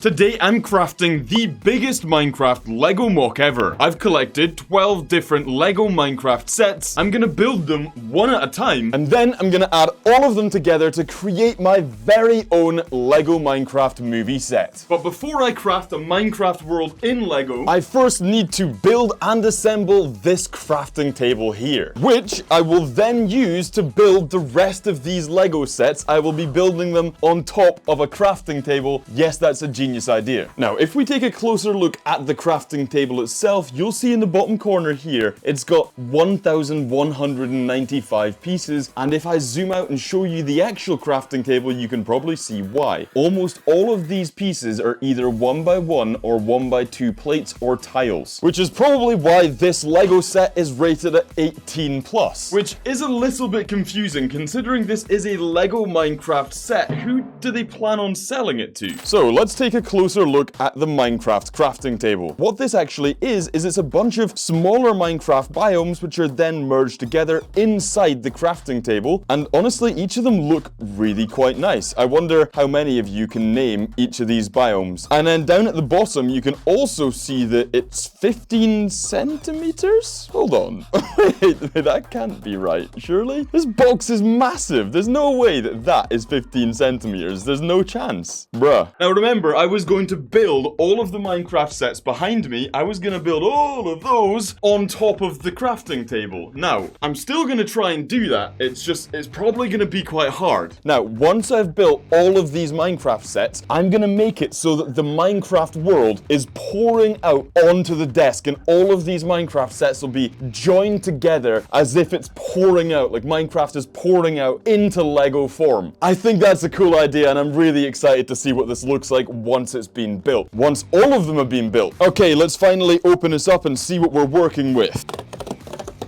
Today I'm crafting the biggest Minecraft Lego mock ever. I've collected 12 different Lego Minecraft sets. I'm gonna build them one at a time, and then I'm gonna add all of them together to create my very own Lego Minecraft movie set. But before I craft a Minecraft world in Lego, I first need to build and assemble this crafting table here, which I will then use to build the rest of these Lego sets. I will be building them on top of a crafting table. Yes, that's a genius idea. Now, if we take a closer look at the crafting table itself, you'll see in the bottom corner here, it's got 1,195 pieces, and if I zoom out and show you the actual crafting table, you can probably see why. Almost all of these pieces are either 1x1 or 1x2 plates or tiles, which is probably why this Lego set is rated at 18+, which is a little bit confusing considering this is a Lego Minecraft set. Who do they plan on selling it to? So let's take a closer look at the Minecraft crafting table. What this actually is it's a bunch of smaller Minecraft biomes which are then merged together inside the crafting table, and honestly each of them look really quite nice. I wonder how many of you can name each of these biomes. And then down at the bottom you can also see that it's 15 centimeters? Hold on. Wait, that can't be right, surely? This box is massive. There's no way that that is 15 centimeters. There's no chance. Bruh. Now remember, I was going to build all of the Minecraft sets behind me. I was going to build all of those on top of the crafting table. Now, I'm still going to try and do that. It's probably going to be quite hard. Now, once I've built all of these Minecraft sets, I'm going to make it so that the Minecraft world is pouring out onto the desk, and all of these Minecraft sets will be joined together as if it's pouring out, like Minecraft is pouring out into Lego form. I think that's a cool idea, and I'm really excited to see what this looks like once it's been built. Once all of them have been built. Okay, let's finally open this up and see what we're working with.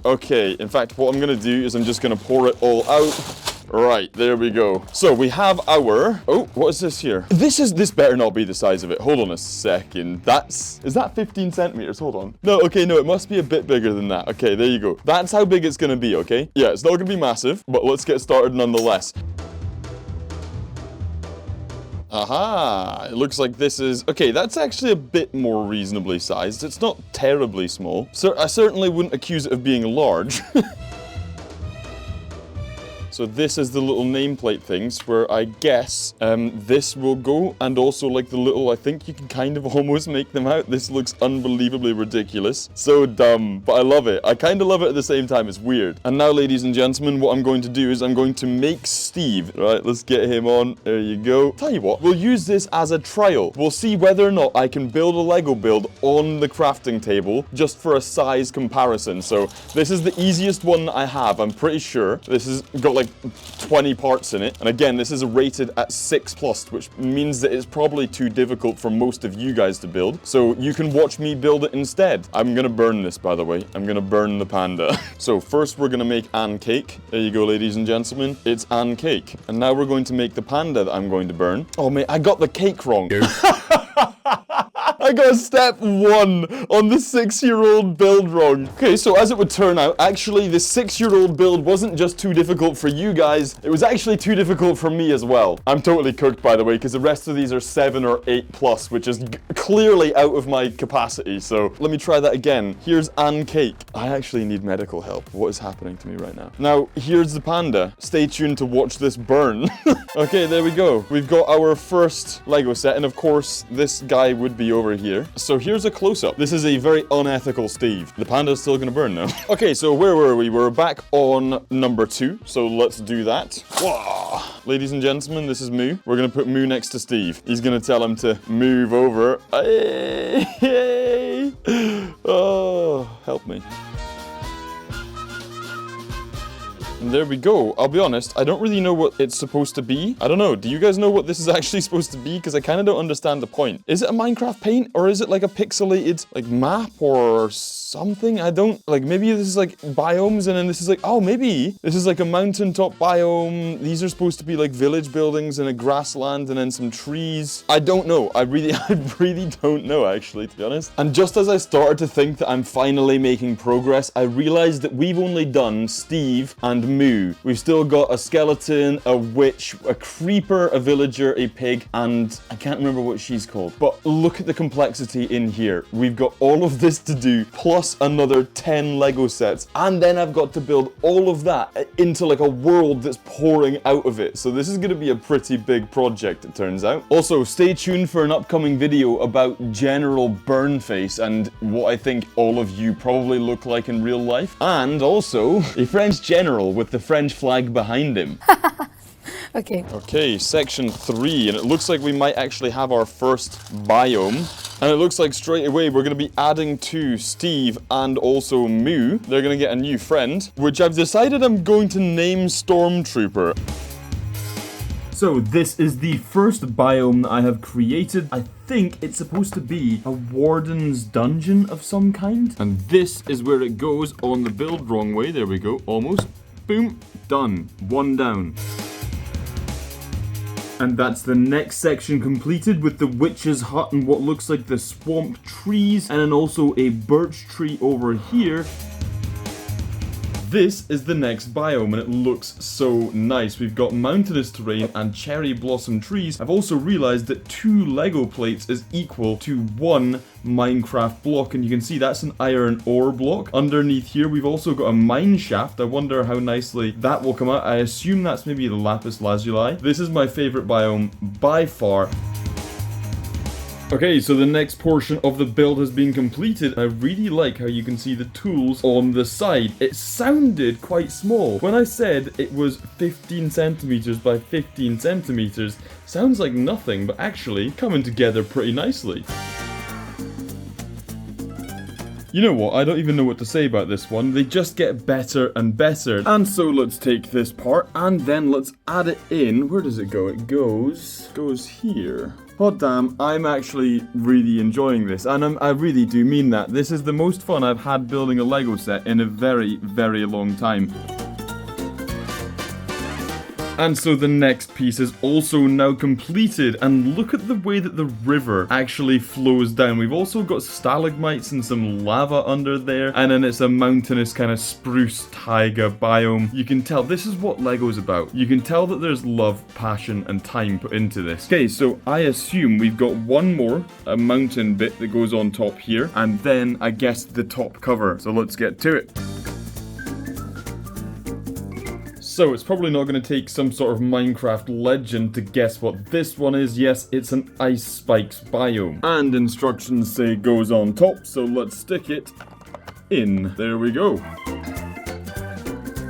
Okay, in fact, what I'm gonna do is I'm just gonna pour it all out. Right, there we go. So we have our... Oh, what is this here? This better not be the size of it. Hold on a second. Is that 15 centimeters? Hold on. No, okay, no, it must be a bit bigger than that. Okay, there you go. That's how big it's gonna be, okay? Yeah, it's not gonna be massive, but let's get started nonetheless. Aha, it looks like this is... Okay, that's actually a bit more reasonably sized. It's not terribly small. So I certainly wouldn't accuse it of being large. So this is the little nameplate things where I guess this will go, and also like the little, I think you can kind of almost make them out. This looks unbelievably ridiculous. So dumb, but I love it. I kind of love it at the same time. It's weird. And now, ladies and gentlemen, what I'm going to do is I'm going to make Steve. Right, let's get him on. There you go. Tell you what, we'll use this as a trial. We'll see whether or not I can build a Lego build on the crafting table just for a size comparison. So this is the easiest one that I have, I'm pretty sure. This has got like 20 parts in it, and again this is rated at 6+, which means that it's probably too difficult for most of you guys to build, so you can watch me build it instead. I'm gonna burn this, by the way. I'm gonna burn the panda. So first we're gonna make Anne cake. There you go, ladies and gentlemen, it's Anne cake. And now we're going to make the panda that I'm going to burn. Oh mate, I got the cake wrong. I got step 1 on the 6-year-old build wrong. Okay, so as it would turn out, actually the 6-year-old build wasn't just too difficult for you guys, it was actually too difficult for me as well. I'm totally cooked, by the way, because the rest of these are 7 or 8+, which is clearly out of my capacity. So let me try that again. Here's Anne cake. I actually need medical help. What is happening to me right now? Now, here's the panda. Stay tuned to watch this burn. Okay, there we go. We've got our first Lego set, and of course, this guy would be over here. So here's a close-up. This is a very unethical Steve. The panda's still gonna burn now. Okay, so where were we? We're back on number 2. So let's do that. Whoa. Ladies and gentlemen, this is Moo. We're gonna put Moo next to Steve. He's gonna tell him to move over. Hey. Oh, help me. And there we go. I'll be honest, I don't really know what it's supposed to be. I don't know. Do you guys know what this is actually supposed to be? Because I kind of don't understand the point. Is it a Minecraft paint? Or is it like a pixelated like map or something? I don't... Like maybe this is like biomes, and then this is like... Oh, maybe this is like a mountaintop biome. These are supposed to be like village buildings and a grassland and then some trees. I don't know. I really don't know, actually, to be honest. And just as I started to think that I'm finally making progress, I realized that we've only done Steve and Moo. We've still got a skeleton, a witch, a creeper, a villager, a pig, and I can't remember what she's called. But look at the complexity in here. We've got all of this to do, plus another 10 Lego sets. And then I've got to build all of that into like a world that's pouring out of it. So this is going to be a pretty big project, it turns out. Also, stay tuned for an upcoming video about General Burnface and what I think all of you probably look like in real life. And also, a French general with the French flag behind him. Okay. Okay, section 3, and it looks like we might actually have our first biome. And it looks like straight away we're going to be adding to Steve and also Moo. They're going to get a new friend, which I've decided I'm going to name Stormtrooper. So this is the first biome that I have created. I think it's supposed to be a warden's dungeon of some kind. And this is where it goes on the build wrong way. There we go, almost. Boom, done. One down. And that's the next section completed with the witch's hut and what looks like the swamp trees. And then also a birch tree over here. This is the next biome and it looks so nice. We've got mountainous terrain and cherry blossom trees. I've also realized that 2 Lego plates is equal to 1 Minecraft block, and you can see that's an iron ore block. Underneath here we've also got a mine shaft. I wonder how nicely that will come out. I assume that's maybe the lapis lazuli. This is my favorite biome by far. Okay, so the next portion of the build has been completed. I really like how you can see the tools on the side. It sounded quite small. When I said it was 15 centimeters by 15 centimeters, sounds like nothing, but actually coming together pretty nicely. You know what, I don't even know what to say about this one. They just get better and better. And so let's take this part and then let's add it in. Where does it go? It goes here. Hot damn, I'm actually really enjoying this, and I really do mean that. This is the most fun I've had building a Lego set in a very, very long time. And so the next piece is also now completed, and look at the way that the river actually flows down. We've also got stalagmites and some lava under there, and then it's a mountainous kind of spruce taiga biome. You can tell this is what Lego's about. You can tell that there's love, passion, and time put into this. Okay, so I assume we've got one more, a mountain bit that goes on top here, and then I guess the top cover. So let's get to it. So it's probably not going to take some sort of Minecraft legend to guess what this one is. Yes, it's an ice spikes biome. And instructions say goes on top, so let's stick it in. There we go.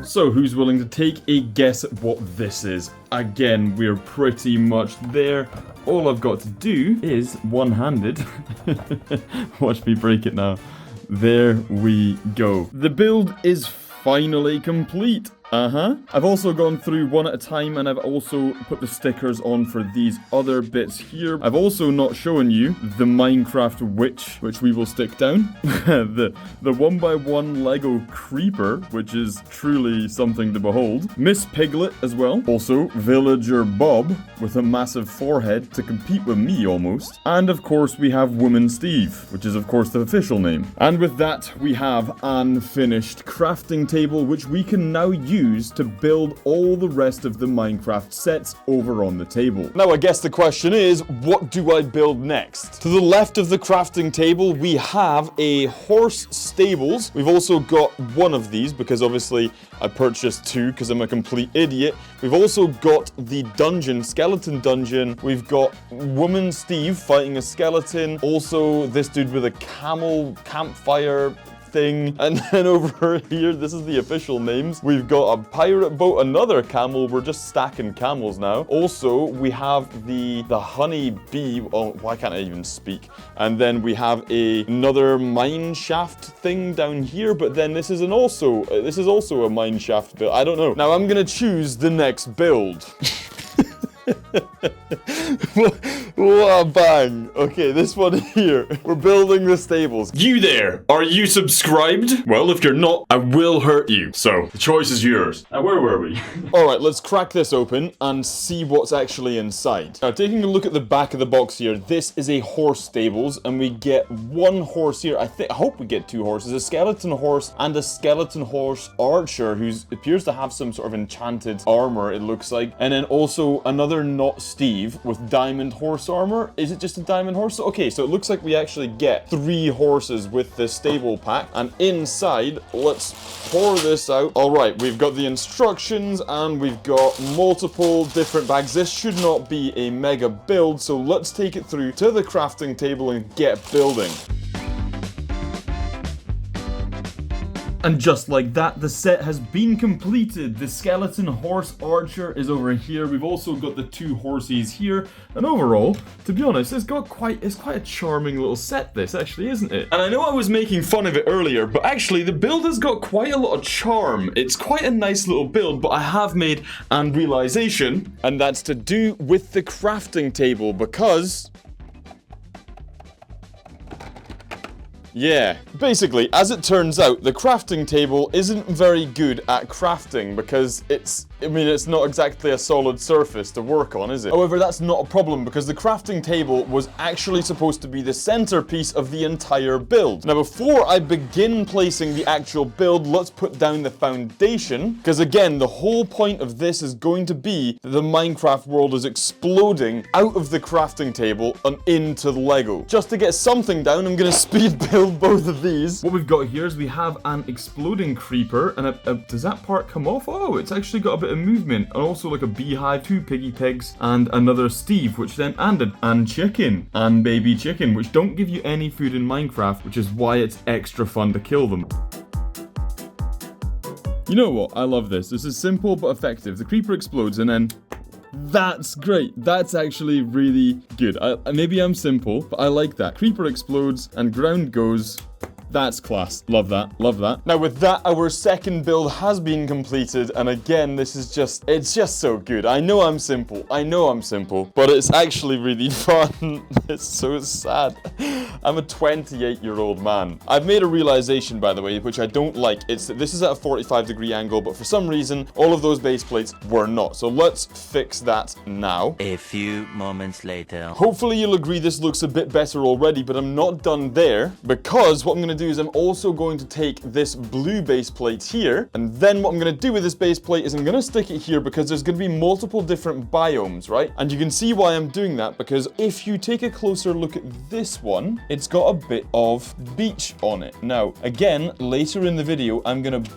So who's willing to take a guess at what this is? Again, we're pretty much there. All I've got to do is one-handed. Watch me break it now. There we go. The build is finally complete. I've also gone through one at a time, and I've also put the stickers on for these other bits here. I've also not shown you the Minecraft witch, which we will stick down. the 1x1 Lego creeper, which is truly something to behold. Miss Piglet as well. Also, Villager Bob with a massive forehead to compete with me almost. And of course, we have Woman Steve, which is of course the official name. And with that, we have an finished crafting table, which we can now use to build all the rest of the Minecraft sets over on the table. Now I guess the question is, what do I build next? To the left of the crafting table, we have a horse stables. We've also got one of these because obviously I purchased 2 because I'm a complete idiot. We've also got the dungeon, skeleton dungeon. We've got Woman Steve fighting a skeleton. Also this dude with a camel campfire thing. And then over here, this is the official names. We've got a pirate boat, another camel. We're just stacking camels now. Also, we have the honey bee. Oh, why can't I even speak? And then we have another mine shaft thing down here. But then this is also a mine shaft build. I don't know. Now I'm gonna choose the next build. What a bang. Okay, this one here. We're building the stables. You there, are you subscribed? Well, if you're not, I will hurt you. So, the choice is yours. Now, where were we? Alright, let's crack this open and see what's actually inside. Now, taking a look at the back of the box here, this is a horse stables, and we get one horse here. I hope we get two horses. A skeleton horse and a skeleton horse archer who appears to have some sort of enchanted armor, it looks like. And then also another not Steve with diamond horse armor. Is it just a diamond horse? Okay, so it looks like we actually get 3 horses with the stable pack. And inside, let's pour this out. Alright, we've got the instructions and we've got multiple different bags. This should not be a mega build, so let's take it through to the crafting table and get building. And just like that, the set has been completed. The skeleton horse archer is over here. We've also got the 2 horses here. And overall, to be honest, it's quite a charming little set, this actually, isn't it? And I know I was making fun of it earlier, but actually the build has got quite a lot of charm. It's quite a nice little build, but I have made an realization, and that's to do with the crafting table, because yeah, basically, as it turns out, the crafting table isn't very good at crafting because it's not exactly a solid surface to work on, is it? However, that's not a problem because the crafting table was actually supposed to be the centerpiece of the entire build. Now, before I begin placing the actual build, let's put down the foundation, because again, the whole point of this is going to be that the Minecraft world is exploding out of the crafting table and into the Lego. Just to get something down, I'm gonna speed build both of these. What we've got here is we have an exploding creeper, and does that part come off? Oh, it's actually got a bit of movement, and also like a beehive, 2 piggy pigs, and another Steve, which then and chicken, and baby chicken, which don't give you any food in Minecraft, which is why it's extra fun to kill them. You know what? I love this. This is simple but effective. The creeper explodes and then that's great. That's actually really good. Maybe I'm simple, but I like that. Creeper explodes and ground goes. That's class. Love that. Love that. Now with that, our second build has been completed. And again, this is it's just so good. I know I'm simple. But it's actually really fun. It's so sad. I'm a 28-year-old man. I've made a realization, by the way, which I don't like. It's that this is at a 45-degree angle, but for some reason, all of those base plates were not. So let's fix that now. A few moments later. Hopefully you'll agree this looks a bit better already, but I'm not done there because what I'm going to do is I'm also going to take this blue base plate here, and then what I'm going to do with this base plate is I'm going to stick it here because there's going to be multiple different biomes, right? And you can see why I'm doing that, because if you take a closer look at this one, it's got a bit of beach on it. Now, again, later in the video, I'm going to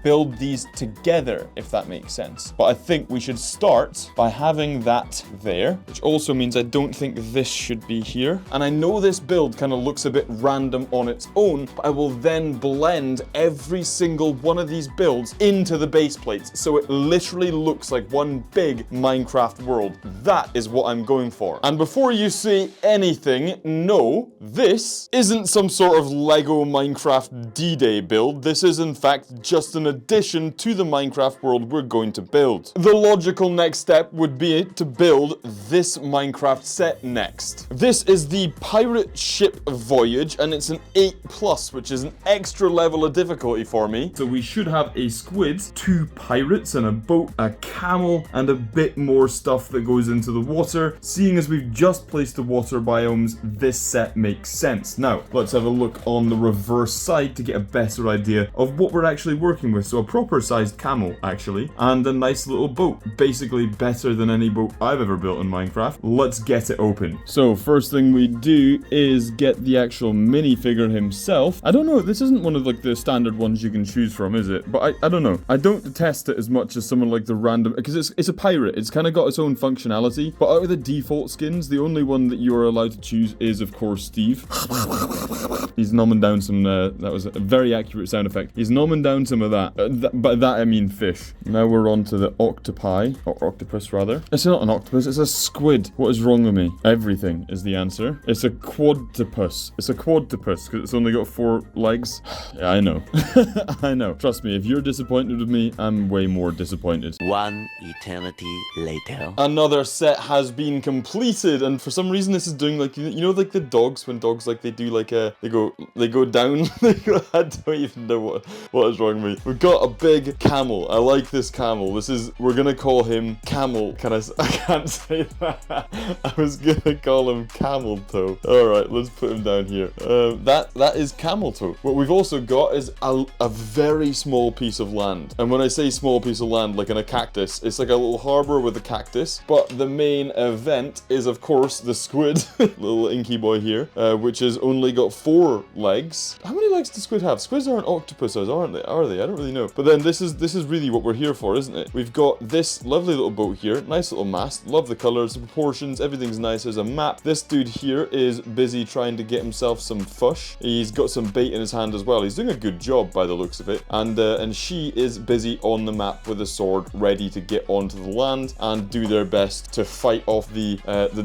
build these together, if that makes sense. But I think we should start by having that there, which also means I don't think this should be here. And I know this build kind of looks a bit random on its own, but I will then blend every single one of these builds into the base plates, so it literally looks like one big Minecraft world. That is what I'm going for. And before you say anything, no, this isn't some sort of Lego Minecraft D-Day build. This is in fact just an addition to the Minecraft world we're going to build. The logical next step would be to build this Minecraft set next. This is the pirate ship Voyage, and it's an 8+, which is an extra level of difficulty for me. So we should have a squid, 2 pirates, and a boat, a camel, and a bit more stuff that goes into the water. Seeing as we've just placed the water biomes, this set makes sense. Now, let's have a look on the reverse side to get a better idea of what we're actually working with. So a proper sized camel, actually, and a nice little boat. Basically better than any boat I've ever built in Minecraft. Let's get it open. So first thing we do is get the actual minifigure himself. I don't know, this isn't one of like the standard ones you can choose from, is it? But I don't know. I don't detest it as much as someone like the random, because it's a pirate. It's kind of got its own functionality, but out of the default skins, the only one that you're allowed to choose use is, of course, Steve. He's nomming down some, that was a very accurate sound effect. He's nomming down some of that. By that I mean fish. Now we're on to the octopi, or octopus rather. It's not an octopus, it's a squid. What is wrong with me? Everything is the answer. It's a quadtopus. It's a quadtopus, because it's only got 4 legs. Yeah, I know. I know. Trust me, if you're disappointed with me, I'm way more disappointed. One eternity later. Another set has been completed, and for some reason this is doing like, you know, like the dogs, when dogs like they do like a, they go down. I don't even know what is wrong with me. We've got a big camel. I like this camel. We're gonna call him Camel. I can't say that. I was gonna call him Camel Toe. All right, let's put him down here. That is Camel Toe. What we've also got is a very small piece of land. And when I say small piece of land, like in a cactus, it's like a little harbor with a cactus. But the main event is, of course, the squid, little inky boy here, which has only got 4 legs. How many legs does squid have? Squids aren't octopuses, aren't they? Are they? I don't really know. But then this is really what we're here for, isn't it? We've got this lovely little boat here, nice little mast. Love the colors, the proportions, everything's nice. There's a map. This dude here is busy trying to get himself some fish. He's got some bait in his hand as well. He's doing a good job by the looks of it. And she is busy on the map with a sword, ready to get onto the land and do their best to fight off the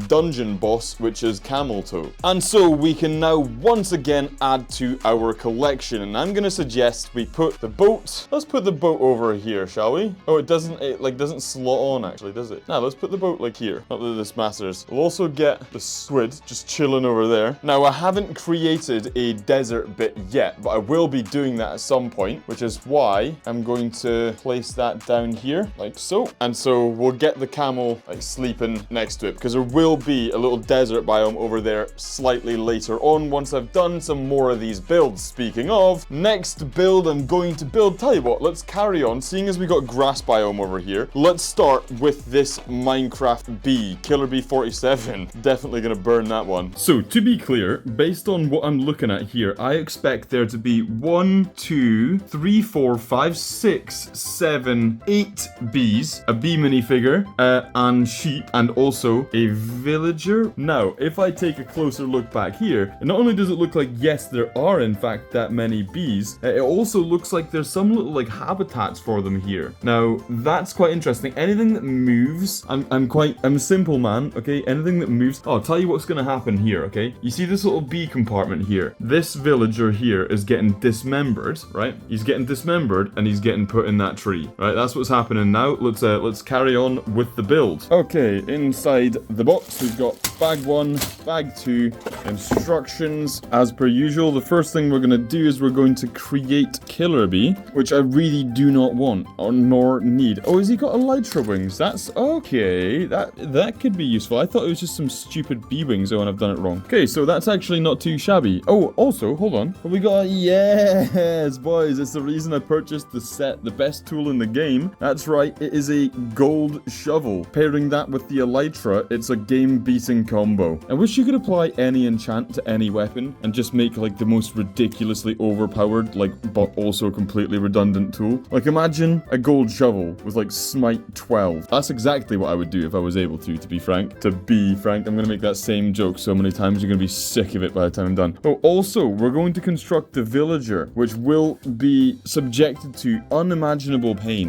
dungeon boss, which is Camel Toe. And so we can now once again add to our collection, and I'm gonna suggest we put the boat. Let's put the boat over here, shall we? Oh, it doesn't slot on actually, does it? Now let's put the boat like here. Not that this matters. We'll also get the squid just chilling over there. Now I haven't created a desert bit yet, but I will be doing that at some point, which is why I'm going to place that down here like so. And so we'll get the camel like sleeping next to it, because there will be a little desert biome over there slightly later on once I've done some more of these builds. Speaking of, next build I'm going to build, tell you what, let's carry on. Seeing as we got grass biome over here, let's start with this Minecraft bee, Killer Bee 47. Definitely gonna burn that one. So to be clear, based on what I'm looking at here, I expect there to be 1, 2, 3, 4, 5, 6, 7, 8 bees, a bee minifigure, and sheep, and also a villager. Now, if I take a closer look back here, not only does it look like, yes, there are in fact that many bees, it also looks like there's some little like habitats for them here. Now, that's quite interesting. Anything that moves, I'm a simple man, okay? Anything that moves, I'll tell you what's gonna happen here, okay? You see this little bee compartment here? This villager here is getting dismembered, right? He's getting dismembered and he's getting put in that tree, right? That's what's happening now. Let's carry on with the build. Okay, inside the box, we've got bag 1, bag 2, instructions. As per usual, the first thing we're gonna do is we're going to create Killer Bee, which I really do not want or nor need. Oh, has he got elytra wings? That's okay. That could be useful. I thought it was just some stupid bee wings. Oh, and I've done it wrong. Okay, so that's actually not too shabby. Oh, also, hold on. We got, yes, boys, it's the reason I purchased the set, the best tool in the game. That's right, it is a gold shovel. Pairing that with the elytra, it's a game-beating combo. I wish you could apply any enchant to any weapon and just make like the most ridiculously overpowered, like, but also completely redundant tool. Like, imagine a gold shovel with like smite 12. That's exactly what I would do if I was able to be frank. To be frank, I'm gonna make that same joke so many times you're gonna be sick of it by the time I'm done. Oh, also, we're going to construct the villager, which will be subjected to unimaginable pain.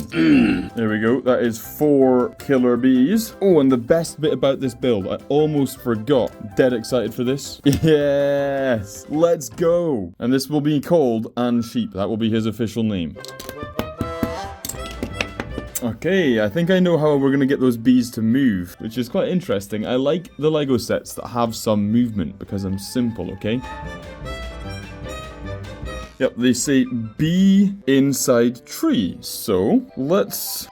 There we go. That is 4 killer bees. Oh, and the best bit about this build, I almost forgot. Dead excited for this. Yes, let's go. And this will be called Ann Sheep. That will be his official name. Okay, I think I know how we're going to get those bees to move, which is quite interesting. I like the Lego sets that have some movement because I'm simple, okay? Yep, they say bee inside tree. So, let's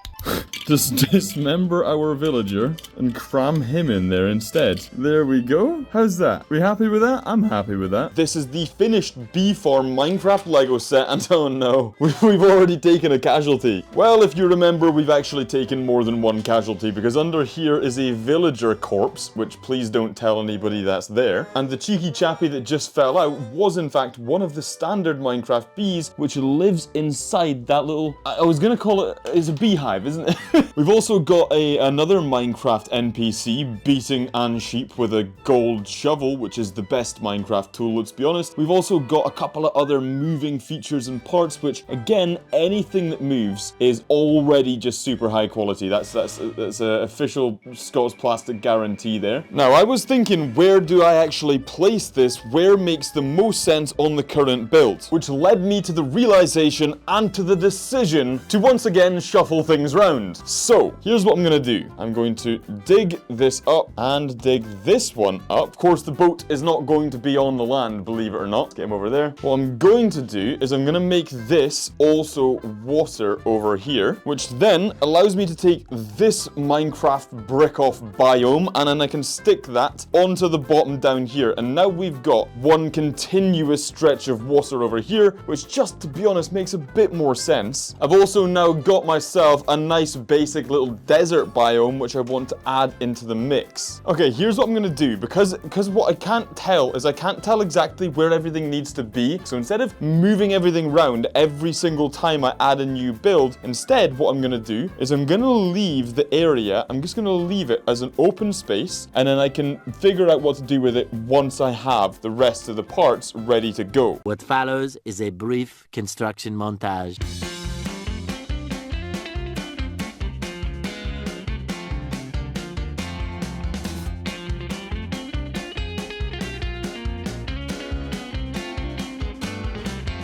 just dismember our villager and cram him in there instead. There we go. How's that? We happy with that? I'm happy with that. This is the finished bee farm Minecraft Lego set, and oh no, we've already taken a casualty. Well, if you remember, we've actually taken more than one casualty, because under here is a villager corpse, which please don't tell anybody that's there. And the cheeky chappy that just fell out was in fact one of the standard Minecraft bees, which lives inside that little, I was gonna call it, it's a beehive, isn't it? We've also got another Minecraft NPC beating Ann Sheep with a gold shovel, which is the best Minecraft tool, let's be honest. We've also got a couple of other moving features and parts, which, again, anything that moves is already just super high quality. That's an official Scots Plastic guarantee there. Now, I was thinking, where do I actually place this? Where makes the most sense on the current build? Which led me to the realization and to the decision to once again shuffle things round. So, here's what I'm gonna do. I'm going to dig this up and dig this one up. Of course, the boat is not going to be on the land, believe it or not. Let's get him over there. What I'm going to do is I'm gonna make this also water over here, which then allows me to take this Minecraft brick-off biome and then I can stick that onto the bottom down here. And now we've got one continuous stretch of water over here, which just to be honest makes a bit more sense. I've also now got myself a nice basic little desert biome, which I want to add into the mix. Okay, here's what I'm gonna do, because what I can't tell is I can't tell exactly where everything needs to be. So instead of moving everything around every single time I add a new build, instead what I'm gonna do is I'm gonna leave the area, I'm just gonna leave it as an open space, and then I can figure out what to do with it once I have the rest of the parts ready to go. What follows is a brief construction montage.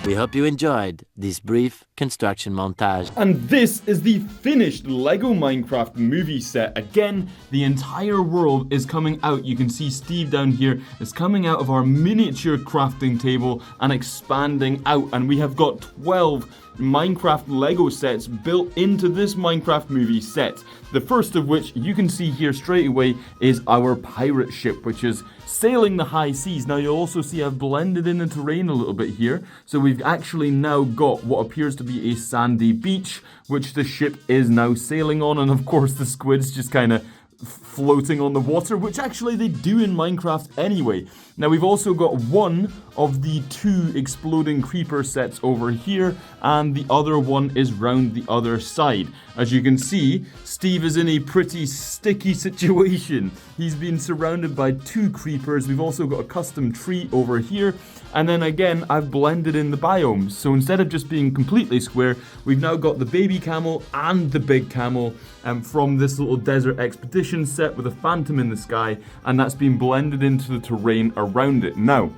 We hope you enjoyed this brief construction montage. And this is the finished LEGO Minecraft movie set. Again, the entire world is coming out. You can see Steve down here is coming out of our miniature crafting table and expanding out. And we have got 12 Minecraft Lego sets built into this Minecraft movie set. The first of which you can see here straight away is our pirate ship, which is sailing the high seas. Now you'll also see I've blended in the terrain a little bit here. So we've actually now got what appears to be a sandy beach, which the ship is now sailing on. And of course the squids just kind of floating on the water, which actually they do in Minecraft anyway. Now we've also got one of the 2 exploding creeper sets over here, and the other one is round the other side. As you can see, Steve is in a pretty sticky situation. He's been surrounded by 2 creepers. We've also got a custom tree over here, and then again I've blended in the biomes. So instead of just being completely square, we've now got the baby camel and the big camel from this little desert expedition set with a phantom in the sky, and that's been blended into the terrain around it. Now,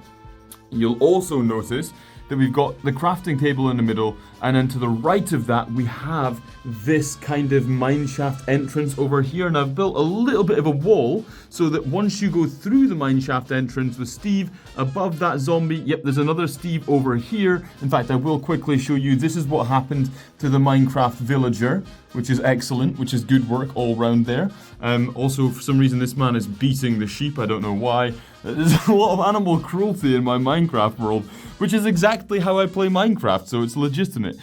you'll also notice that we've got the crafting table in the middle, and then to the right of that we have this kind of mineshaft entrance over here, and I've built a little bit of a wall so that once you go through the mineshaft entrance with Steve, above that zombie, yep, there's another Steve over here. In fact, I will quickly show you, this is what happened to the Minecraft villager, which is excellent, which is good work all round there. Also, for some reason, this man is beating the sheep. I don't know why. There's a lot of animal cruelty in my Minecraft world, which is exactly how I play Minecraft, so it's legitimate.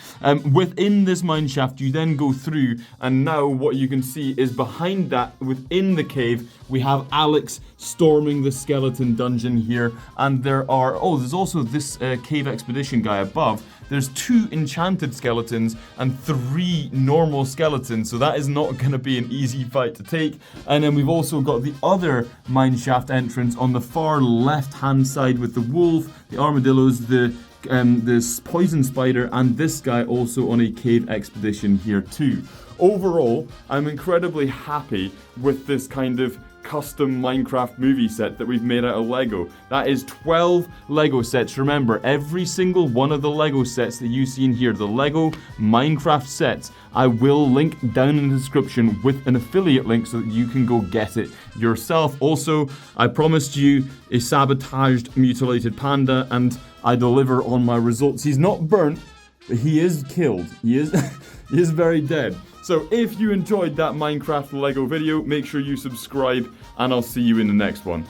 Within this mineshaft, you then go through, and now what you can see is behind that, within the cave, we have Alex storming the skeleton dungeon here, and there's also this cave expedition guy above. There's 2 enchanted skeletons and 3 normal skeletons, so that is not going to be an easy fight to take. And then we've also got the other mineshaft entrance on the far left-hand side with the wolf, the armadillos, the this poison spider, and this guy also on a cave expedition here too. Overall, I'm incredibly happy with this kind of custom Minecraft movie set that we've made out of Lego. That is 12 Lego sets. Remember, every single one of the Lego sets that you see in here, the Lego Minecraft sets, I will link down in the description with an affiliate link so that you can go get it yourself. Also, I promised you a sabotaged mutilated panda, and I deliver on my results. He's not burnt, but he is killed. He is he is very dead. So if you enjoyed that Minecraft Lego video, make sure you subscribe, and I'll see you in the next one.